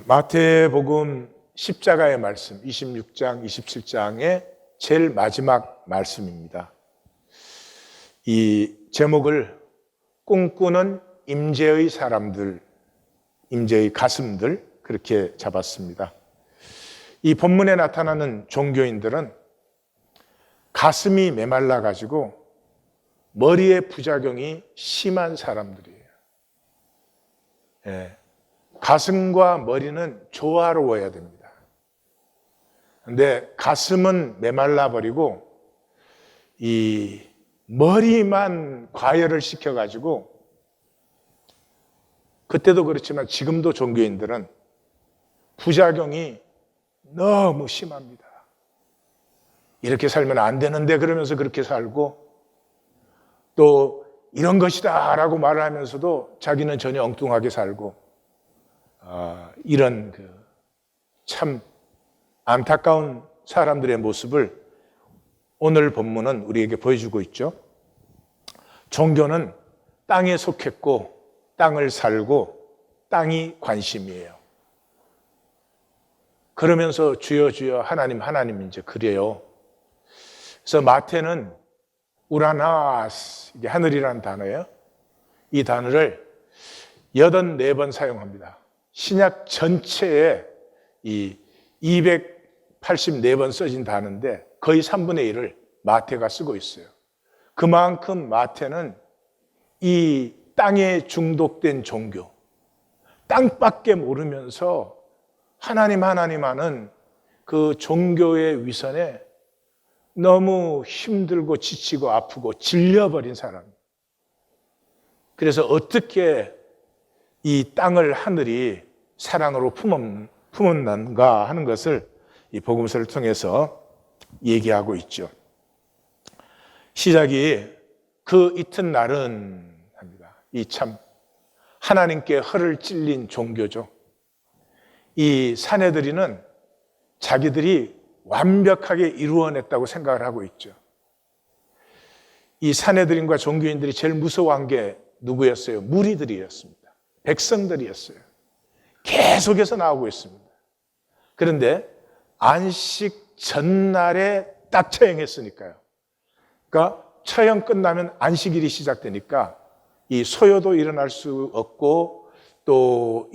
마태복음 십자가의 말씀 26장, 27장의 제일 마지막 말씀입니다. 이 제목을 꿈꾸는 임재의 사람들, 임재의 가슴들 그렇게 잡았습니다. 이 본문에 나타나는 종교인들은 가슴이 메말라 가지고 머리의 부작용이 심한 사람들이에요. 가슴과 머리는 조화로워야 됩니다. 근데 가슴은 메말라 버리고 이 머리만 과열을 시켜가지고, 그때도 그렇지만 지금도 종교인들은 부작용이 너무 심합니다. 이렇게 살면 안 되는데 그러면서 그렇게 살고, 또 이런 것이다 라고 말을 하면서도 자기는 전혀 엉뚱하게 살고, 이런 참 안타까운 사람들의 모습을 오늘 본문은 우리에게 보여주고 있죠. 종교는 땅에 속했고 땅을 살고 땅이 관심이에요. 그러면서 주여 주여 하나님 하나님 이제 그래요. 그래서 마태는 우라나스, 이게 하늘이라는 단어예요. 이 단어를 84번 사용합니다. 신약 전체에 이 284번 써진 단어인데 거의 3분의 1을 마태가 쓰고 있어요. 그만큼 마태는 이 땅에 중독된 종교, 땅밖에 모르면서 하나님 하나님 하는 그 종교의 위선에 너무 힘들고 지치고 아프고 질려버린 사람. 그래서 어떻게 이 땅을 하늘이 사랑으로 품었는가 하는 것을 이 복음서를 통해서 얘기하고 있죠. 시작이 그 이튿날은 합니다. 이 참 하나님께 허를 찔린 종교죠. 이 사내들이는 자기들이 완벽하게 이루어냈다고 생각을 하고 있죠. 이 사내들인과 종교인들이 제일 무서워한 게 누구였어요? 무리들이었습니다. 백성들이었어요. 계속해서 나오고 있습니다. 그런데 안식 전날에 딱 처형했으니까요. 그러니까 처형 끝나면 안식일이 시작되니까 이 소요도 일어날 수 없고 또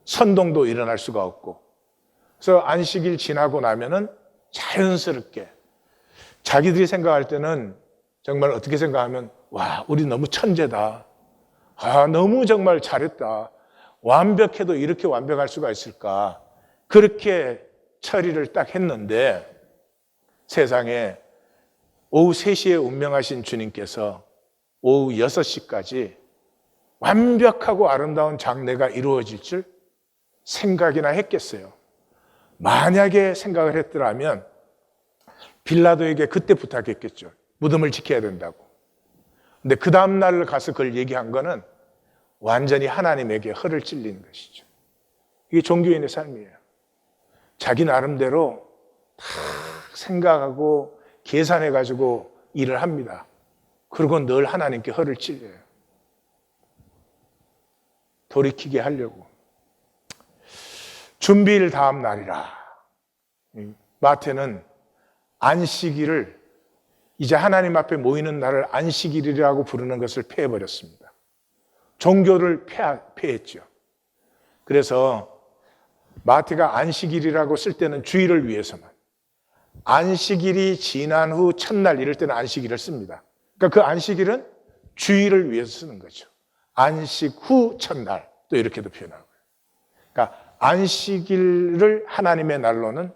선동도 일어날 수가 없고, 그래서 안식일 지나고 나면은 자연스럽게 자기들이 생각할 때는 정말 어떻게 생각하면 와, 우리 너무 천재다. 너무 정말 잘했다. 완벽해도 이렇게 완벽할 수가 있을까? 그렇게 처리를 딱 했는데 세상에 오후 3시에 운명하신 주님께서 오후 6시까지 완벽하고 아름다운 장례가 이루어질 줄 생각이나 했겠어요. 만약에 생각을 했더라면 빌라도에게 그때 부탁했겠죠. 무덤을 지켜야 된다고. 근데 그 다음 날 가서 그걸 얘기한 거는 완전히 하나님에게 허를 찔리는 것이죠. 이게 종교인의 삶이에요. 자기 나름대로 다 생각하고 계산해가지고 일을 합니다. 그리고 늘 하나님께 허를 찔려요. 돌이키게 하려고. 준비일 다음 날이라. 마태는 안식일을, 이제 하나님 앞에 모이는 날을 안식일이라고 부르는 것을 폐해버렸습니다. 종교를 폐했죠. 그래서 마태가 안식일이라고 쓸 때는 주일을 위해서만, 안식일이 지난 후 첫날 이럴 때는 안식일을 씁니다. 그러니까 그 안식일은 주일을 위해서 쓰는 거죠. 안식 후 첫날, 또 이렇게도 표현하고요. 그러니까 안식일을 하나님의 날로는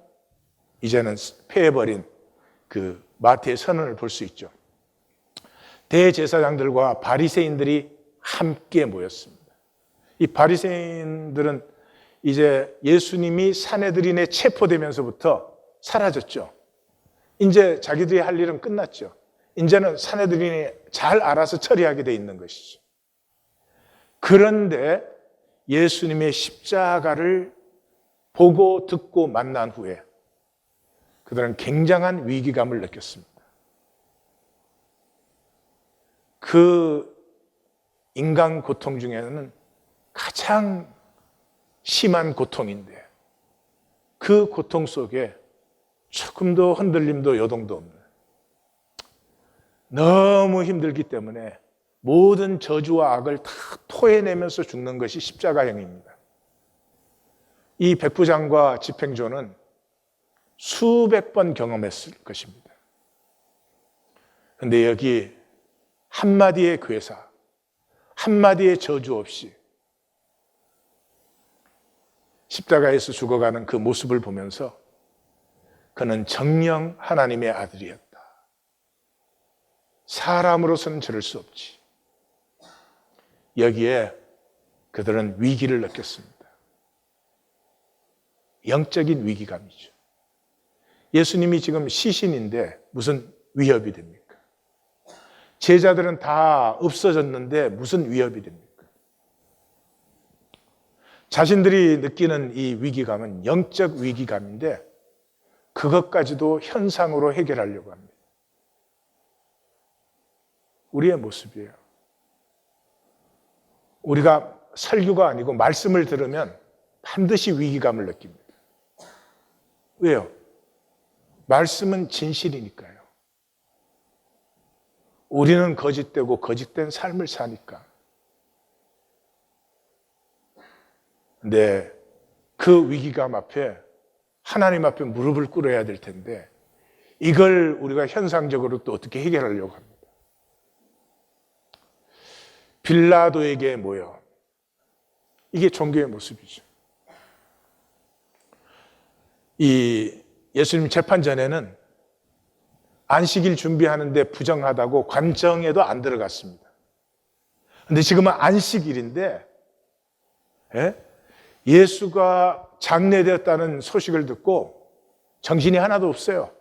이제는 폐해버린 그 마태의 선언을 볼 수 있죠. 대제사장들과 바리새인들이 함께 모였습니다. 이 바리새인들은 이제 예수님이 사내들인에 체포되면서부터 사라졌죠. 이제 자기들이 할 일은 끝났죠. 이제는 사내들인이 잘 알아서 처리하게 돼 있는 것이죠. 그런데 예수님의 십자가를 보고 듣고 만난 후에 그들은 굉장한 위기감을 느꼈습니다. 그 인간 고통 중에는 가장 심한 고통인데 그 고통 속에 조금도 흔들림도 요동도 없는, 너무 힘들기 때문에 모든 저주와 악을 다 토해내면서 죽는 것이 십자가형입니다. 이 백부장과 집행조는 수백 번 경험했을 것입니다. 그런데 여기 한마디의 괴사, 한마디의 저주 없이 십자가에서 죽어가는 그 모습을 보면서 그는 정녕 하나님의 아들이었다. 사람으로서는 저럴 수 없지. 여기에 그들은 위기를 느꼈습니다. 영적인 위기감이죠. 예수님이 지금 시신인데 무슨 위협이 됩니까? 제자들은 다 없어졌는데 무슨 위협이 됩니까? 자신들이 느끼는 이 위기감은 영적 위기감인데 그것까지도 현상으로 해결하려고 합니다. 우리의 모습이에요. 우리가 설교가 아니고 말씀을 들으면 반드시 위기감을 느낍니다. 왜요? 말씀은 진실이니까요. 우리는 거짓되고 거짓된 삶을 사니까. 근데 그 위기감 앞에 하나님 앞에 무릎을 꿇어야 될 텐데 이걸 우리가 현상적으로 또 어떻게 해결하려고 합니다. 빌라도에게 모여. 이게 종교의 모습이죠. 이 예수님 재판 전에는 안식일 준비하는데 부정하다고 관정에도 안 들어갔습니다. 그런데 지금은 안식일인데 예수가 장례되었다는 소식을 듣고 정신이 하나도 없어요.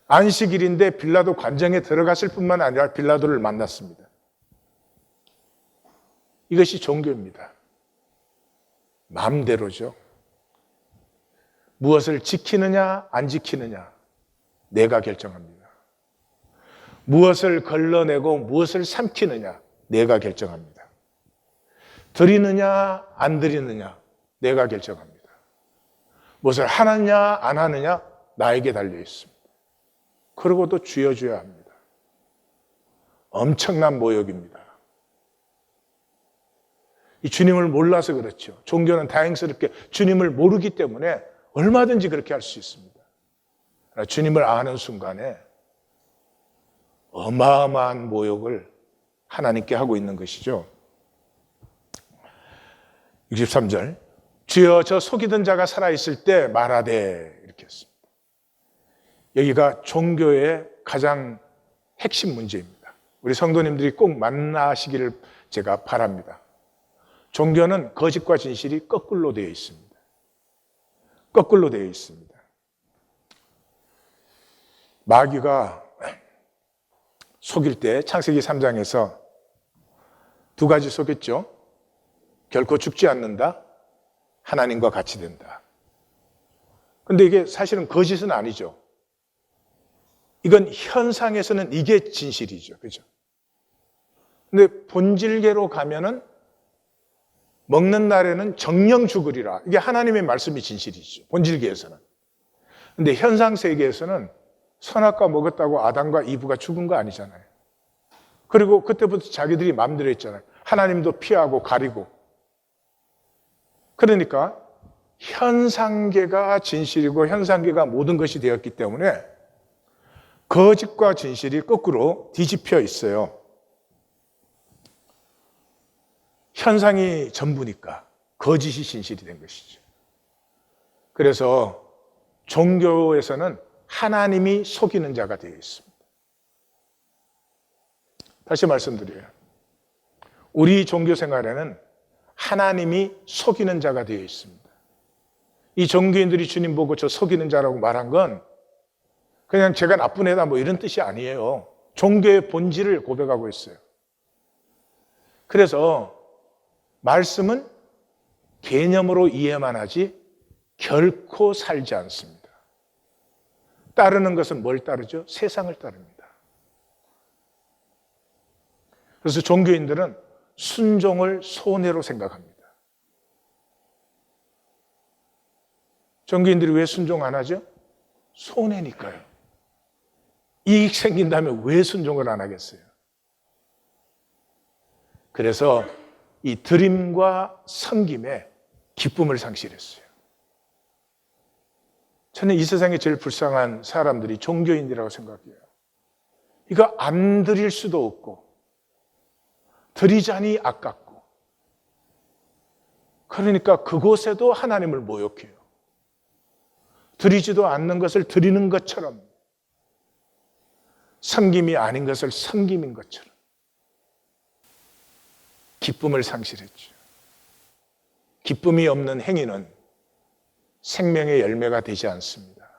안식일인데 빌라도 관정에 들어갔을 뿐만 아니라 빌라도를 만났습니다. 이것이 종교입니다. 마음대로죠. 무엇을 지키느냐 안 지키느냐 내가 결정합니다. 무엇을 걸러내고 무엇을 삼키느냐 내가 결정합니다. 드리느냐 안 드리느냐 내가 결정합니다. 무엇을 하느냐 안 하느냐 나에게 달려 있습니다. 그러고도 쥐어줘야 합니다. 엄청난 모욕입니다. 이 주님을 몰라서 그렇죠. 종교는 다행스럽게 주님을 모르기 때문에 얼마든지 그렇게 할 수 있습니다. 주님을 아는 순간에 어마어마한 모욕을 하나님께 하고 있는 것이죠. 63절 주여 저 속이던 자가 살아있을 때 말하되 이렇게 했습니다. 여기가 종교의 가장 핵심 문제입니다. 우리 성도님들이 꼭 만나시기를 제가 바랍니다. 종교는 거짓과 진실이 거꾸로 되어 있습니다. 거꾸로 되어 있습니다. 마귀가 속일 때 창세기 3장에서 두 가지 속였죠. 결코 죽지 않는다. 하나님과 같이 된다. 그런데 이게 사실은 거짓은 아니죠. 이건 현상에서는 이게 진실이죠. 그죠? 근데 본질계로 가면은 먹는 날에는 정령 죽으리라. 이게 하나님의 말씀이 진실이죠. 본질계에서는. 근데 현상 세계에서는 선악과 먹었다고 아담과 이브가 죽은 거 아니잖아요. 그리고 그때부터 자기들이 마음대로 했잖아요. 하나님도 피하고 가리고. 그러니까 현상계가 진실이고 현상계가 모든 것이 되었기 때문에 거짓과 진실이 거꾸로 뒤집혀 있어요. 현상이 전부니까 거짓이 진실이 된 것이죠. 그래서 종교에서는 하나님이 속이는 자가 되어 있습니다. 다시 말씀드려요. 우리 종교 생활에는 하나님이 속이는 자가 되어 있습니다. 이 종교인들이 주님 보고 저 속이는 자라고 말한 건 그냥 제가 나쁜 애다 뭐 이런 뜻이 아니에요. 종교의 본질을 고백하고 있어요. 그래서 말씀은 개념으로 이해만 하지 결코 살지 않습니다. 따르는 것은 뭘 따르죠? 세상을 따릅니다. 그래서 종교인들은 순종을 손해로 생각합니다. 종교인들이 왜 순종 안 하죠? 손해니까요. 이익 생긴다면 왜 순종을 안 하겠어요? 그래서 이 드림과 섬김에 기쁨을 상실했어요. 저는 이 세상에 제일 불쌍한 사람들이 종교인이라고 생각해요. 이거 안 드릴 수도 없고 드리자니 아깝고, 그러니까 그곳에도 하나님을 모욕해요. 드리지도 않는 것을 드리는 것처럼, 섬김이 아닌 것을 섬김인 것처럼 기쁨을 상실했죠. 기쁨이 없는 행위는 생명의 열매가 되지 않습니다.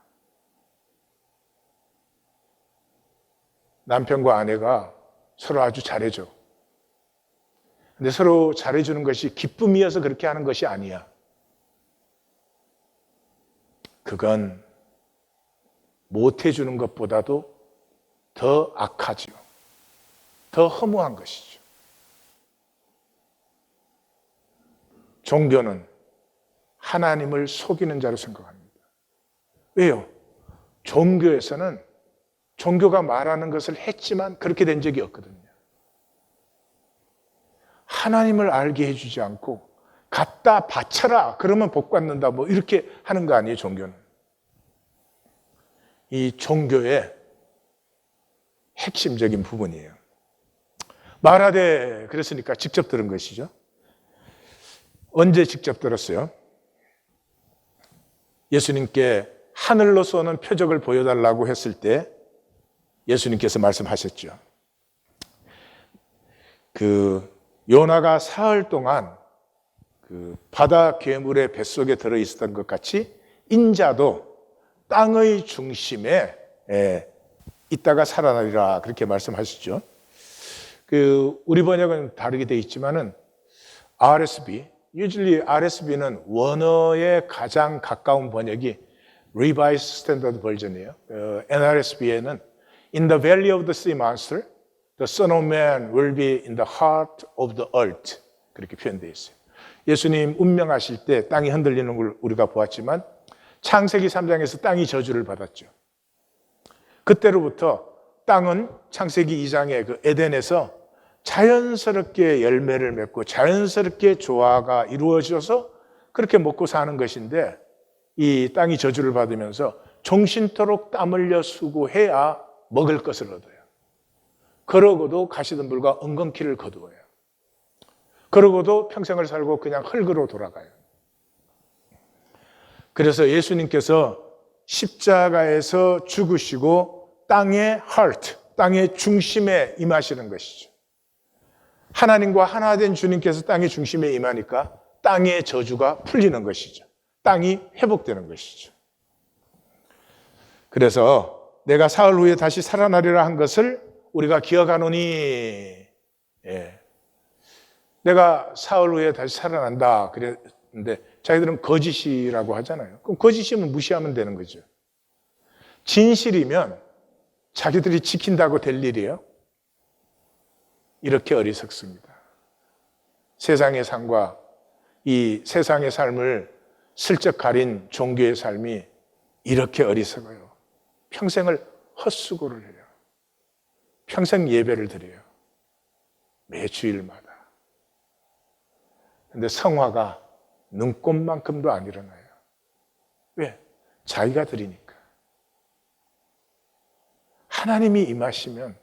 남편과 아내가 서로 아주 잘해줘. 근데 서로 잘해주는 것이 기쁨이어서 그렇게 하는 것이 아니야. 그건 못해주는 것보다도 더 악하죠. 더 허무한 것이죠. 종교는 하나님을 속이는 자로 생각합니다. 왜요? 종교에서는 종교가 말하는 것을 했지만 그렇게 된 적이 없거든요. 하나님을 알게 해주지 않고 갖다 바쳐라 그러면 복 받는다 뭐 이렇게 하는 거 아니에요, 종교는. 이 종교의 핵심적인 부분이에요. 말하되 그랬으니까 직접 들은 것이죠. 언제 직접 들었어요? 예수님께 하늘로 쏘는 표적을 보여달라고 했을 때 예수님께서 말씀하셨죠. 요나가 사흘 동안 바다 괴물의 뱃속에 들어있었던 것 같이 인자도 땅의 중심에 있다가 살아나리라 그렇게 말씀하시죠. 우리 번역은 다르게 되어 있지만은 RSB, usually RSB는 원어에 가장 가까운 번역이 Revised Standard Version이에요. NRSB에는 In the valley of the sea monster, the Son of Man will be in the heart of the earth. 그렇게 표현되어 있어요. 예수님 운명하실 때 땅이 흔들리는 걸 우리가 보았지만 창세기 3장에서 땅이 저주를 받았죠. 그때로부터 땅은 창세기 2장의 그 에덴에서 자연스럽게 열매를 맺고 자연스럽게 조화가 이루어져서 그렇게 먹고 사는 것인데, 이 땅이 저주를 받으면서 종신토록 땀 흘려 수고해야 먹을 것을 얻어요. 그러고도 가시덤불과 엉겅퀴를 거두어요. 그러고도 평생을 살고 그냥 흙으로 돌아가요. 그래서 예수님께서 십자가에서 죽으시고 땅의 heart, 땅의 중심에 임하시는 것이죠. 하나님과 하나 된 주님께서 땅의 중심에 임하니까 땅의 저주가 풀리는 것이죠. 땅이 회복되는 것이죠. 그래서 내가 사흘 후에 다시 살아나리라 한 것을 우리가 기억하노니, 내가 사흘 후에 다시 살아난다 그랬는데 자기들은 거짓이라고 하잖아요. 그럼 거짓이면 무시하면 되는 거죠. 진실이면 자기들이 지킨다고 될 일이에요? 이렇게 어리석습니다. 세상의 삶과 이 세상의 삶을 슬쩍 가린 종교의 삶이 이렇게 어리석어요. 평생을 헛수고를 해요. 평생 예배를 드려요. 매 주일마다. 근데 성화가 눈꽃만큼도 안 일어나요. 왜? 자기가 드리니까. 하나님이 임하시면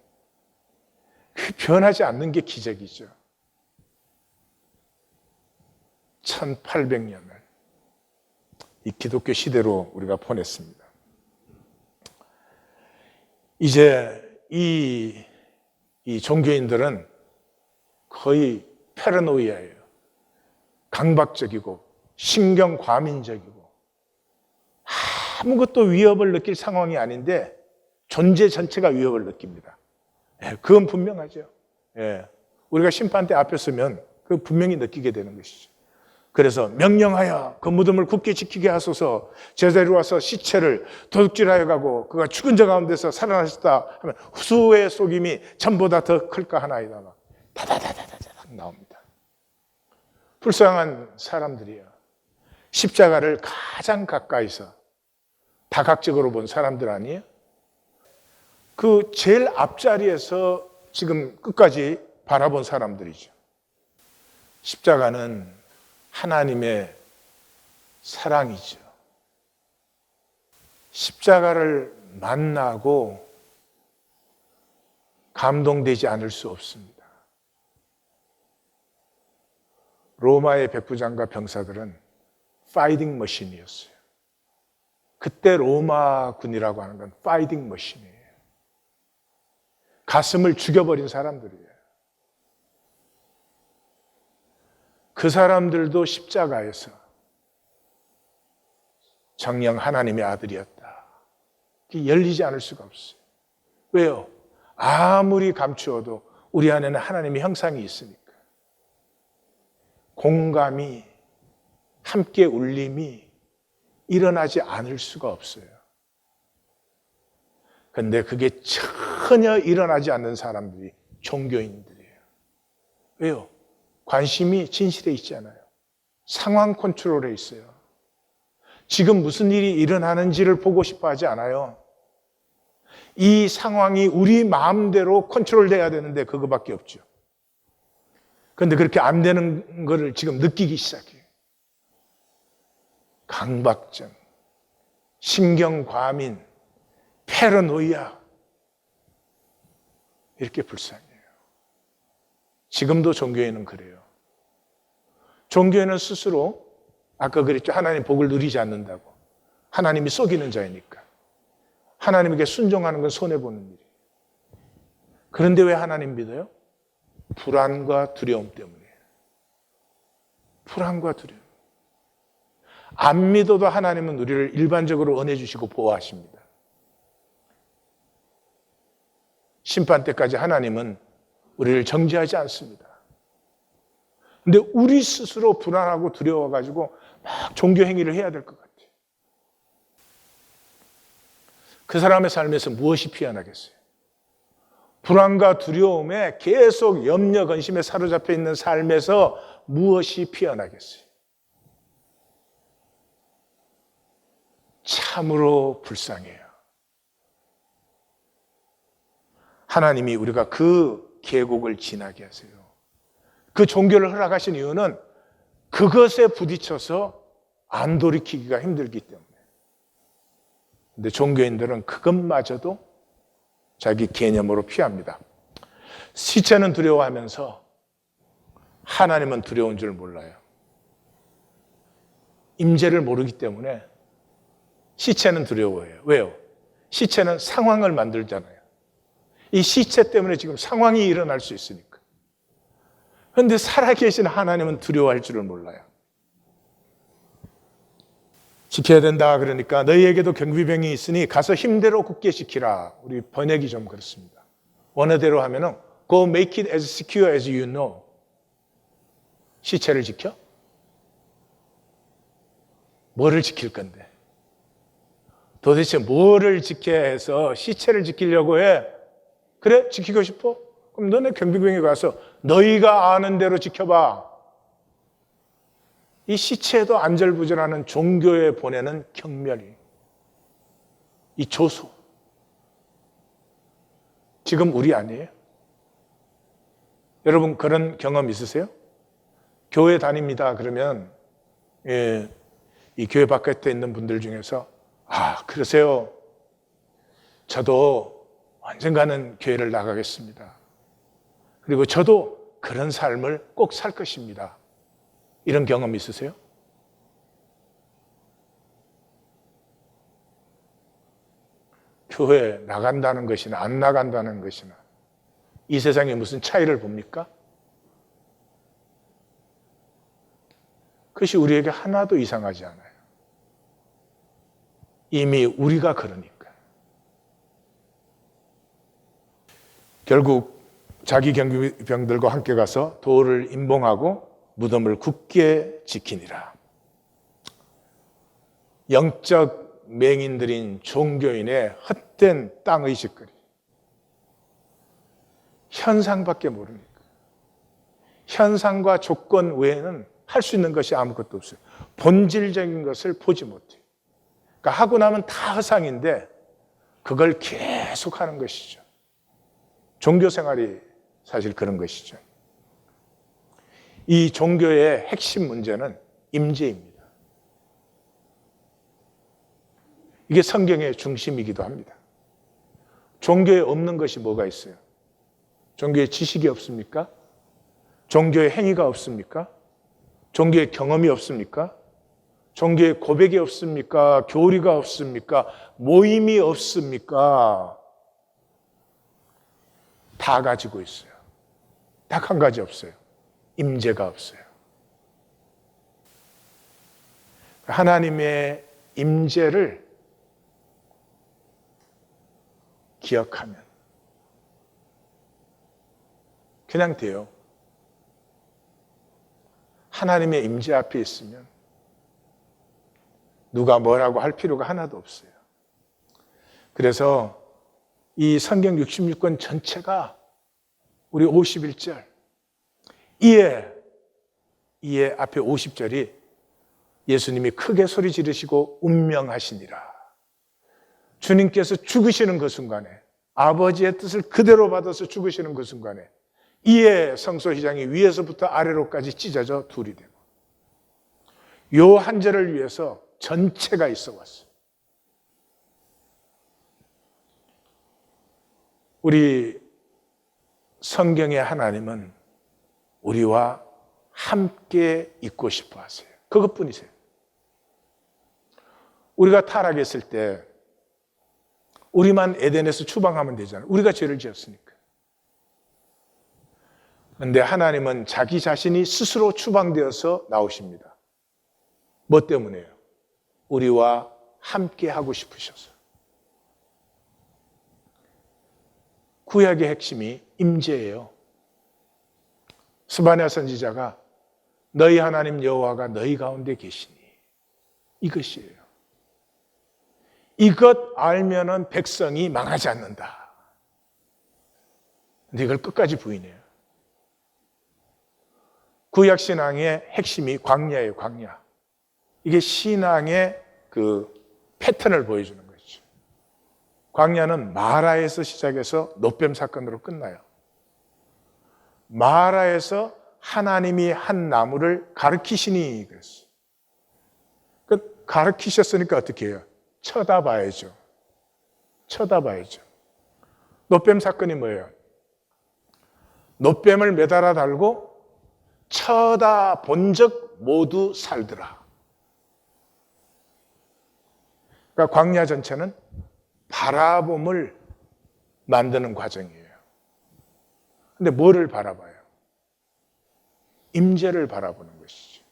그 변하지 않는 게 기적이죠. 1800년을 이 기독교 시대로 우리가 보냈습니다. 이제 이 종교인들은 거의 패러노이아예요. 강박적이고 신경과민적이고 아무것도 위협을 느낄 상황이 아닌데 존재 전체가 위협을 느낍니다. 그건 분명하죠. 우리가 심판대 앞에 서면 그 분명히 느끼게 되는 것이죠. 그래서 명령하여 그 무덤을 굳게 지키게 하소서. 제자리 와서 시체를 도둑질하여 가고 그가 죽은 자 가운데서 살아나셨다 하면 후수의 속임이 전보다 더 클까 하나이다. 막 다다다다다닥 나옵니다. 불쌍한 사람들이에요. 십자가를 가장 가까이서 다각적으로 본 사람들 아니에요? 그 제일 앞자리에서 지금 끝까지 바라본 사람들이죠. 십자가는 하나님의 사랑이죠. 십자가를 만나고 감동되지 않을 수 없습니다. 로마의 백부장과 병사들은 파이팅 머신이었어요. 그때 로마 군이라고 하는 건 파이팅 머신이에요. 가슴을 죽여버린 사람들이에요. 그 사람들도 십자가에서 정녕 하나님의 아들이었다. 열리지 않을 수가 없어요. 왜요? 아무리 감추어도 우리 안에는 하나님의 형상이 있으니까. 공감이, 함께 울림이 일어나지 않을 수가 없어요. 그런데 그게 전혀 일어나지 않는 사람들이 종교인들이에요. 왜요? 관심이 진실에 있지 않아요. 상황 컨트롤에 있어요. 지금 무슨 일이 일어나는지를 보고 싶어 하지 않아요. 이 상황이 우리 마음대로 컨트롤돼야 되는데 그거밖에 없죠. 그런데 그렇게 안 되는 거를 지금 느끼기 시작해요. 강박증, 신경과민, 패러노이아, 이렇게 불쌍해요. 지금도 종교에는 그래요. 종교에는 스스로 아까 그랬죠. 하나님 복을 누리지 않는다고. 하나님이 속이는 자이니까. 하나님에게 순종하는 건 손해보는 일이에요. 그런데 왜 하나님 믿어요? 불안과 두려움 때문이에요. 불안과 두려움. 안 믿어도 하나님은 우리를 일반적으로 은혜 주시고 보호하십니다. 심판 때까지 하나님은 우리를 정죄하지 않습니다. 근데 우리 스스로 불안하고 두려워가지고 막 종교 행위를 해야 될 것 같아요. 그 사람의 삶에서 무엇이 피어나겠어요? 불안과 두려움에 계속 염려, 근심에 사로잡혀 있는 삶에서 무엇이 피어나겠어요? 참으로 불쌍해요. 하나님이 우리가 그 계곡을 지나게 하세요. 그 종교를 허락하신 이유는 그것에 부딪혀서 안 돌이키기가 힘들기 때문에. 근데 종교인들은 그것마저도 자기 개념으로 피합니다. 시체는 두려워하면서 하나님은 두려운 줄 몰라요. 임재를 모르기 때문에 시체는 두려워해요. 왜요? 시체는 상황을 만들잖아요. 이 시체 때문에 지금 상황이 일어날 수 있으니까. 그런데 살아계신 하나님은 두려워할 줄을 몰라요. 지켜야 된다 그러니까 너희에게도 경비병이 있으니 가서 힘대로 굳게 지키라. 우리 번역이 좀 그렇습니다. 원어대로 하면은 Go make it as secure as you know. 시체를 지켜? 뭐를 지킬 건데? 도대체 뭐를 지켜야 해서 시체를 지키려고 해? 그래? 지키고 싶어? 그럼 너네 경비병에 가서 너희가 아는 대로 지켜봐. 이 시체도 안절부절하는 종교에 보내는 경멸이, 이 조소. 지금 우리 아니에요? 여러분 그런 경험 있으세요? 교회 다닙니다 그러면 이 교회 바깥에 있는 분들 중에서 그러세요. 저도 언젠가는 교회를 나가겠습니다. 그리고 저도 그런 삶을 꼭 살 것입니다. 이런 경험 있으세요? 교회 나간다는 것이나 안 나간다는 것이나 이 세상에 무슨 차이를 봅니까? 그것이 우리에게 하나도 이상하지 않아요. 이미 우리가 그러니까. 결국 자기 경비병들과 함께 가서 돌을 임봉하고 무덤을 굳게 지키니라. 영적 맹인들인 종교인의 헛된 땅의 짓거리. 현상밖에 모르니까. 현상과 조건 외에는 할 수 있는 것이 아무것도 없어요. 본질적인 것을 보지 못해요. 그러니까 하고 나면 다 허상인데 그걸 계속 하는 것이죠. 종교 생활이 사실 그런 것이죠. 이 종교의 핵심 문제는 임재입니다. 이게 성경의 중심이기도 합니다. 종교에 없는 것이 뭐가 있어요? 종교에 지식이 없습니까? 종교에 행위가 없습니까? 종교에 경험이 없습니까? 종교에 고백이 없습니까? 교리가 없습니까? 모임이 없습니까? 다 가지고 있어요. 딱 한 가지 없어요. 임재가 없어요. 하나님의 임재를 기억하면 그냥 돼요. 하나님의 임재 앞에 있으면 누가 뭐라고 할 필요가 하나도 없어요. 그래서 이 성경 66권 전체가 우리 51절 이에 앞에 50절이 예수님이 크게 소리 지르시고 운명하시니라. 주님께서 죽으시는 그 순간에 아버지의 뜻을 그대로 받아서 죽으시는 그 순간에 이에 성소휘장이 위에서부터 아래로까지 찢어져 둘이 되고 요 한 절을 위해서 전체가 있어 왔어요. 우리 성경의 하나님은 우리와 함께 있고 싶어 하세요. 그것뿐이세요. 우리가 타락했을 때 우리만 에덴에서 추방하면 되잖아요. 우리가 죄를 지었으니까. 그런데 하나님은 자기 자신이 스스로 추방되어서 나오십니다. 뭐 때문에요? 우리와 함께 하고 싶으셔서. 구약의 핵심이 임재예요. 스바냐 선지자가 너희 하나님 여호와가 너희 가운데 계시니 이것이에요. 이것 알면은 백성이 망하지 않는다. 근데 이걸 끝까지 부인해요. 구약 신앙의 핵심이 광야예요, 광야. 이게 신앙의 그 패턴을 보여주는 거죠. 광야는 마라에서 시작해서 놋뱀 사건으로 끝나요. 마라에서 하나님이 한 나무를 가르치시니 그랬어요. 가르치셨으니까 어떻게 해요? 쳐다봐야죠. 쳐다봐야죠. 놋뱀 사건이 뭐예요? 놋뱀을 매달아 달고 쳐다본 적 모두 살더라. 그러니까 광야 전체는 바라봄을 만드는 과정이에요. 근데 뭐를 바라봐요? 임재를 바라보는 것이죠.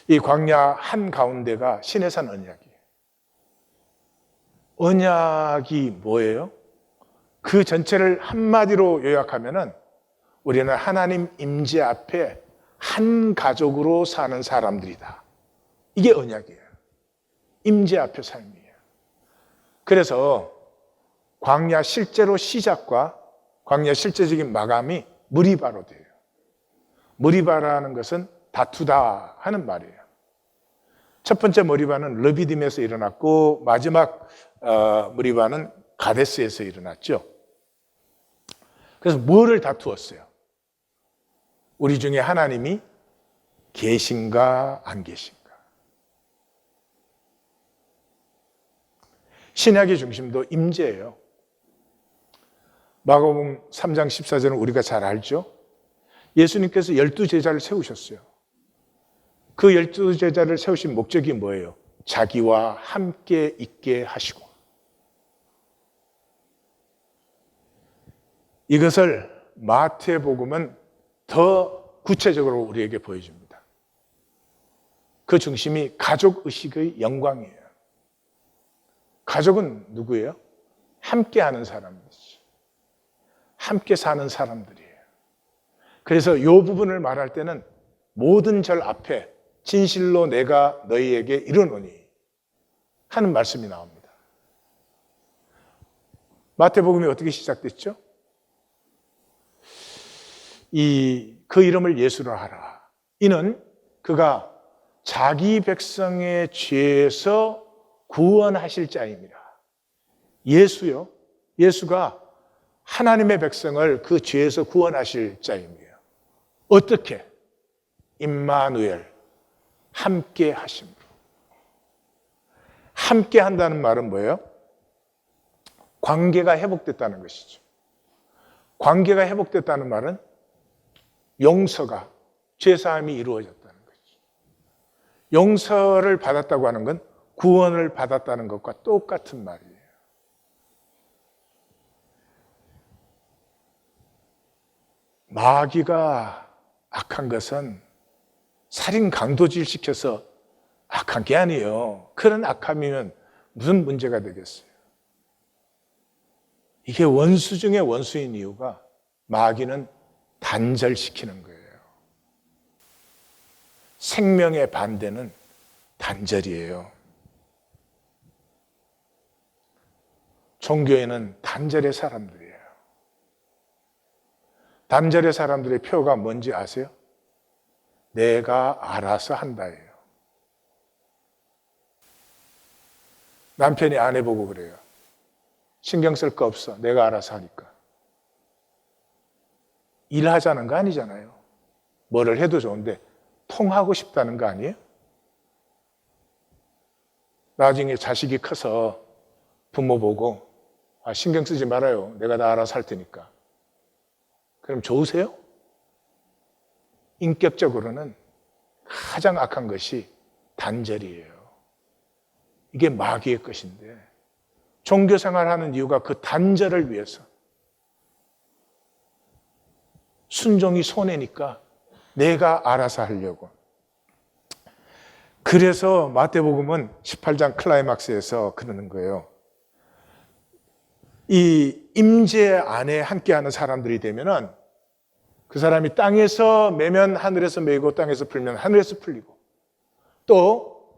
이 광야 한가운데가 시내산 언약이에요. 언약이 뭐예요? 그 전체를 한마디로 요약하면은 우리는 하나님 임재 앞에 한 가족으로 사는 사람들이다. 이게 언약이에요. 임재 앞에 삶이에요. 그래서 광야 실제로 시작과 광야 실제적인 마감이 무리바로 돼요. 무리바라는 것은 다투다 하는 말이에요. 첫 번째 무리바는 르비딤에서 일어났고 마지막 무리바는 가데스에서 일어났죠. 그래서 뭐를 다투었어요? 우리 중에 하나님이 계신가 안 계신가? 신약의 중심도 임재예요. 마가복음 3장 14절은 우리가 잘 알죠. 예수님께서 12제자를 세우셨어요. 그 12제자를 세우신 목적이 뭐예요? 자기와 함께 있게 하시고. 이것을 마태복음은 더 구체적으로 우리에게 보여줍니다. 그 중심이 가족의식의 영광이에요. 가족은 누구예요? 함께 하는 사람이지. 함께 사는 사람들이에요. 그래서 이 부분을 말할 때는 모든 절 앞에 진실로 내가 너희에게 이르노니 하는 말씀이 나옵니다. 마태복음이 어떻게 시작됐죠? 그 이름을 예수로 하라. 이는 그가 자기 백성의 죄에서 구원하실 자입니다. 예수요. 예수가 하나님의 백성을 그 죄에서 구원하실 자입니다. 어떻게? 임마누엘, 함께 하심으로. 함께 한다는 말은 뭐예요? 관계가 회복됐다는 것이죠. 관계가 회복됐다는 말은 용서가, 죄사함이 이루어졌다는 것이죠. 용서를 받았다고 하는 건 구원을 받았다는 것과 똑같은 말이에요. 마귀가 악한 것은 살인 강도질 시켜서 악한 게 아니에요. 그런 악함이면 무슨 문제가 되겠어요? 이게 원수 중에 원수인 이유가 마귀는 단절시키는 거예요. 생명의 반대는 단절이에요. 종교에는 단절의 사람들이에요. 단절의 사람들의 표가 뭔지 아세요? 내가 알아서 한다예요. 남편이 아내 보고 그래요. 신경 쓸 거 없어. 내가 알아서 하니까. 일하자는 거 아니잖아요. 뭐를 해도 좋은데 통하고 싶다는 거 아니에요? 나중에 자식이 커서 부모 보고 신경 쓰지 말아요. 내가 다 알아서 할 테니까. 그럼 좋으세요? 인격적으로는 가장 악한 것이 단절이에요. 이게 마귀의 것인데 종교 생활하는 이유가 그 단절을 위해서. 순종이 손해니까 내가 알아서 하려고. 그래서 마태복음은 18장 클라이막스에서 그러는 거예요. 이 임재 안에 함께하는 사람들이 되면은 그 사람이 땅에서 매면 하늘에서 매이고 땅에서 풀면 하늘에서 풀리고 또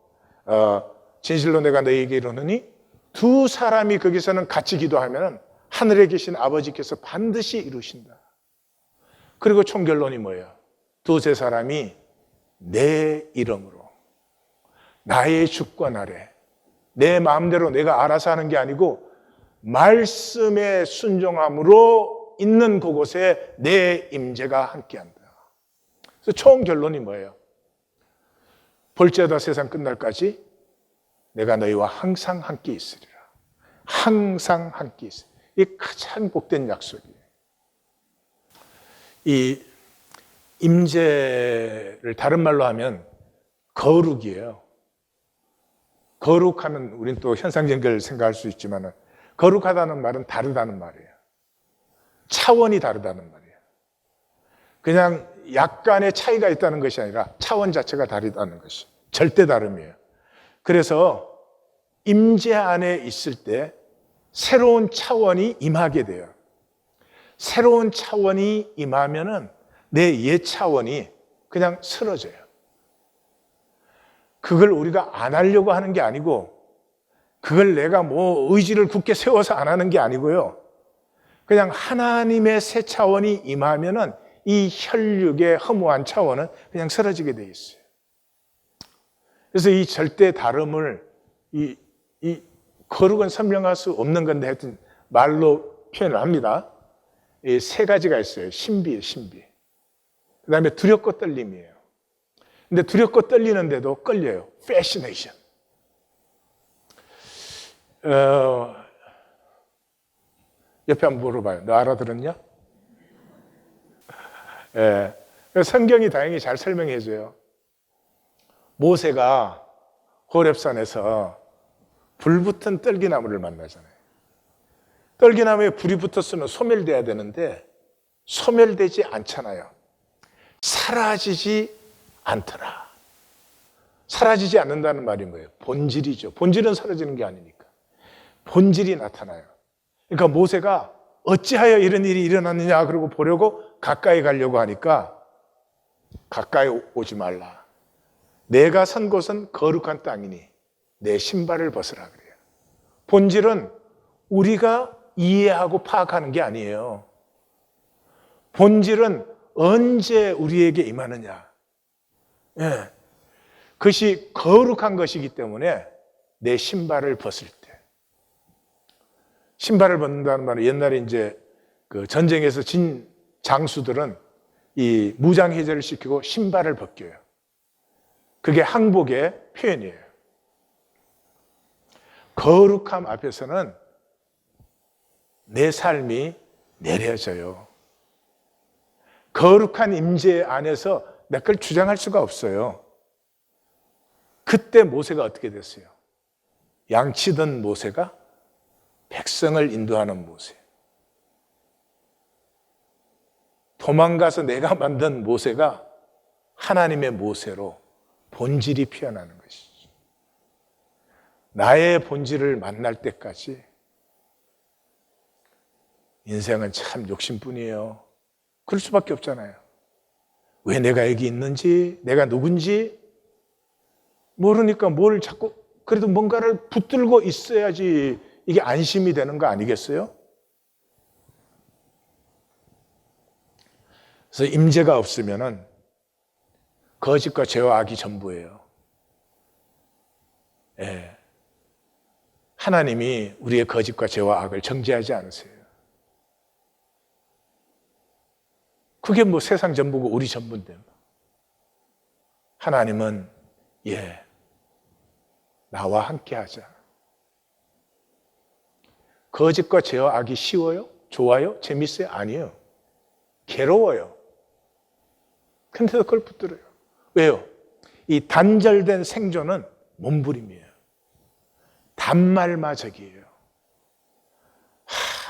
진실로 내가 너희에게 이르노니 두 사람이 거기서는 같이 기도하면 하늘에 계신 아버지께서 반드시 이루신다. 그리고 총결론이 뭐예요? 두세 사람이 내 이름으로 나의 주권 아래 내 마음대로 내가 알아서 하는 게 아니고 말씀에 순종함으로 있는 그곳에 내 임재가 함께한다. 그래서 총결론이 뭐예요? 볼지어다 세상 끝날까지 내가 너희와 항상 함께 있으리라. 항상 함께 있으리라. 이게 가장 복된 약속이에요. 이 임재를 다른 말로 하면 거룩이에요. 거룩하면 우리는 또 현상적인 걸 생각할 수 있지만 거룩하다는 말은 다르다는 말이에요. 차원이 다르다는 말이에요. 그냥 약간의 차이가 있다는 것이 아니라 차원 자체가 다르다는 것이 절대 다름이에요. 그래서 임재 안에 있을 때 새로운 차원이 임하게 돼요. 새로운 차원이 임하면은 내 옛 차원이 그냥 쓰러져요. 그걸 우리가 안 하려고 하는 게 아니고 그걸 내가 뭐 의지를 굳게 세워서 안 하는 게 아니고요. 그냥 하나님의 새 차원이 임하면은 이 혈육의 허무한 차원은 그냥 쓰러지게 돼 있어요. 그래서 이 절대 다름을 이 거룩은 설명할 수 없는 건데 하여튼 말로 표현을 합니다. 이 세 가지가 있어요. 신비예요, 신비. 그 다음에 두렵고 떨림이에요. 근데 두렵고 떨리는데도 끌려요. 패시네이션. 옆에 한번 물어봐요. 너 알아들었냐? 예. 성경이 다행히 잘 설명해 줘요. 모세가 호렙산에서 불붙은 떨기나무를 만나잖아요. 떨기나무에 불이 붙었으면 소멸돼야 되는데 소멸되지 않잖아요. 사라지지 않더라. 사라지지 않는다는 말이 뭐예요? 본질이죠. 본질은 사라지는 게 아니니까. 본질이 나타나요. 그러니까 모세가 어찌하여 이런 일이 일어났느냐 그러고 보려고 가까이 가려고 하니까 가까이 오지 말라. 내가 선 곳은 거룩한 땅이니 내 신발을 벗으라 그래요. 본질은 우리가 이해하고 파악하는 게 아니에요. 본질은 언제 우리에게 임하느냐. 예. 그것이 거룩한 것이기 때문에 내 신발을 벗을 때, 신발을 벗는다는 말은 옛날에 이제 그 전쟁에서 진 장수들은 이 무장 해제를 시키고 신발을 벗겨요. 그게 항복의 표현이에요. 거룩함 앞에서는 내 삶이 내려져요. 거룩한 임재 안에서 내 걸 주장할 수가 없어요. 그때 모세가 어떻게 됐어요? 양치던 모세가 백성을 인도하는 모세. 도망가서 내가 만든 모세가 하나님의 모세로 본질이 피어나는 것이죠. 나의 본질을 만날 때까지 인생은 참 욕심뿐이에요. 그럴 수밖에 없잖아요. 왜 내가 여기 있는지, 내가 누군지 모르니까 뭘 자꾸, 그래도 뭔가를 붙들고 있어야지 이게 안심이 되는 거 아니겠어요? 그래서 임재가 없으면은 거짓과 죄와 악이 전부예요. 예. 하나님이 우리의 거짓과 죄와 악을 정죄하지 않으세요. 그게 뭐 세상 전부고 우리 전부인데. 하나님은 나와 함께 하자. 거짓과 죄와 악이 쉬워요? 좋아요? 재밌어요? 아니에요. 괴로워요. 근데도 그걸 붙들어요. 왜요? 이 단절된 생존은 몸부림이에요. 단말마적이에요.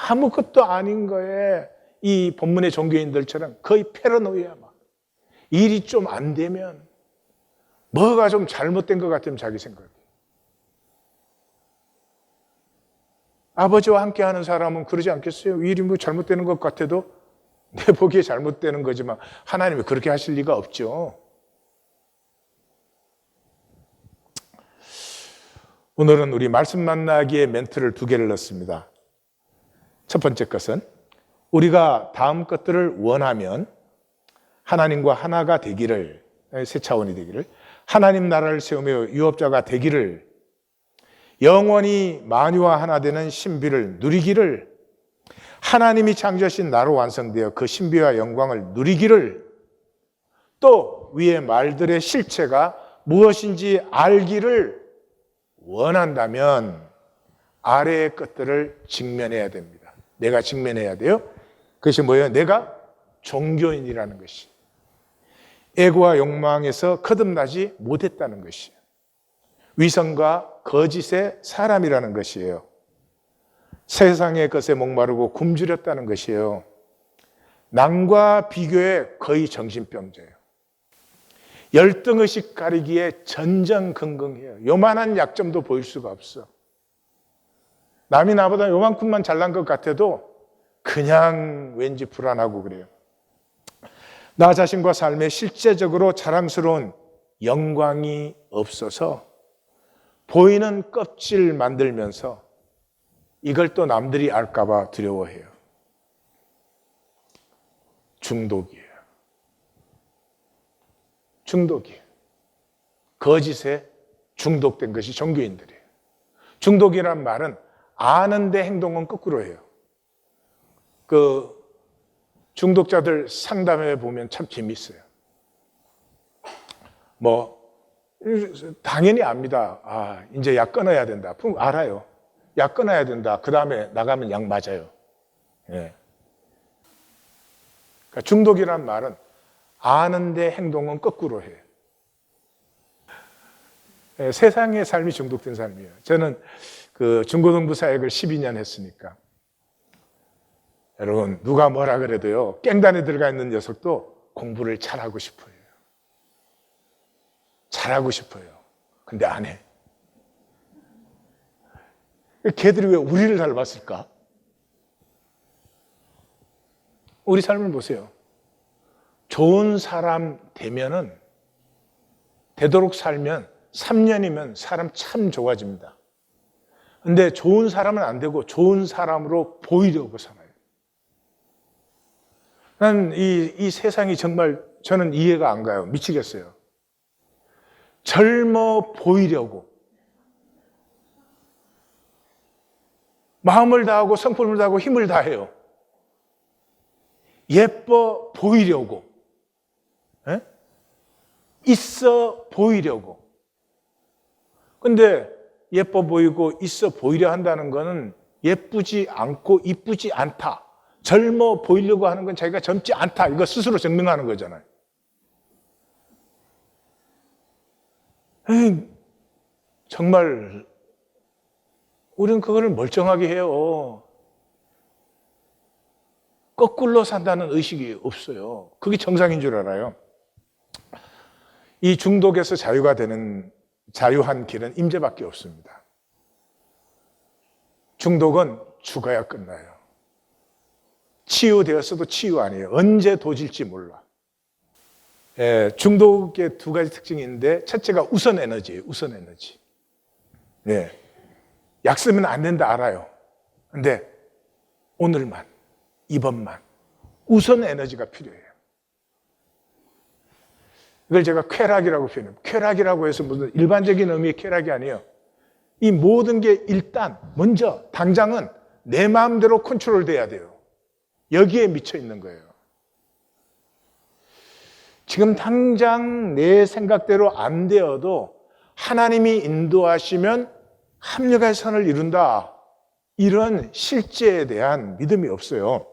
아무것도 아닌 거에 이 본문의 종교인들처럼 거의 패러노이아 막. 일이 좀 안 되면 뭐가 좀 잘못된 것 같으면 자기 생각이. 아버지와 함께 하는 사람은 그러지 않겠어요? 일이 뭐 잘못되는 것 같아도 내 보기에 잘못되는 거지만 하나님이 그렇게 하실 리가 없죠. 오늘은 우리 말씀 만나기에 멘트를 2개를 넣습니다. 첫 번째 것은 우리가 다음 것들을 원하면 하나님과 하나가 되기를, 새 차원이 되기를, 하나님 나라를 세우며 유업자가 되기를, 영원히 만유와 하나 되는 신비를 누리기를, 하나님이 창조하신 나로 완성되어 그 신비와 영광을 누리기를, 또 위의 말들의 실체가 무엇인지 알기를 원한다면 아래의 것들을 직면해야 됩니다. 내가 직면해야 돼요. 그것이 뭐예요? 내가 종교인이라는 것이. 애고와 욕망에서 거듭나지 못했다는 것이에요. 위선과 거짓의 사람이라는 것이에요. 세상의 것에 목마르고 굶주렸다는 것이에요. 남과 비교에 거의 정신병자예요. 열등의식 가리기에 전전긍긍해요. 요만한 약점도 보일 수가 없어. 남이 나보다 요만큼만 잘난 것 같아도 그냥 왠지 불안하고 그래요. 나 자신과 삶에 실제적으로 자랑스러운 영광이 없어서 보이는 껍질 만들면서 이걸 또 남들이 알까봐 두려워해요. 중독이에요. 중독이에요. 거짓에 중독된 것이 종교인들이에요. 중독이란 말은 아는데 행동은 거꾸로 해요. 그 중독자들 상담해 보면 참 재밌어요. 뭐 당연히 압니다. 아, 이제 약 끊어야 된다. 알아요. 약 끊어야 된다. 그 다음에 나가면 약 맞아요. 예. 그러니까 중독이란 말은 아는데 행동은 거꾸로 해요. 예, 세상의 삶이 중독된 삶이에요. 저는 그 중고등부 사역을 12년 했으니까. 여러분, 누가 뭐라 그래도요, 깽단에 들어가 있는 녀석도 공부를 잘하고 싶어요. 잘하고 싶어요. 근데 안 해. 걔들이 왜 우리를 닮았을까? 우리 삶을 보세요. 좋은 사람 되면은, 되도록 살면 3년이면 사람 참 좋아집니다. 근데 좋은 사람은 안 되고 좋은 사람으로 보이려고 살아요. 난 이 세상이 정말 저는 이해가 안 가요. 미치겠어요. 젊어 보이려고 마음을 다하고 성품을 다하고 힘을 다해요. 예뻐 보이려고, 있어 보이려고. 근데 예뻐 보이고 있어 보이려 한다는 것은 예쁘지 않고 이쁘지 않다, 젊어 보이려고 하는 건 자기가 젊지 않다, 이거 스스로 증명하는 거잖아요. 정말 우리는 그거를 멀쩡하게 해요. 거꾸로 산다는 의식이 없어요. 그게 정상인 줄 알아요. 이 중독에서 자유가 되는 자유한 길은 임재밖에 없습니다. 중독은 죽어야 끝나요. 치유되었어도 치유 아니에요. 언제 도질지 몰라. 중독의 두 가지 특징이 있는데, 첫째가 우선 에너지예요. 우선 에너지. 약 쓰면 안 된다 알아요. 근데 오늘만, 이번만 우선 에너지가 필요해요. 이걸 제가 쾌락이라고 표현해요. 쾌락이라고 해서 무슨 일반적인 의미의 쾌락이 아니에요. 이 모든 게 일단 먼저 당장은 내 마음대로 컨트롤 돼야 돼요. 여기에 미쳐 있는 거예요. 지금 당장 내 생각대로 안 되어도 하나님이 인도하시면 합력의 선을 이룬다, 이런 실제에 대한 믿음이 없어요.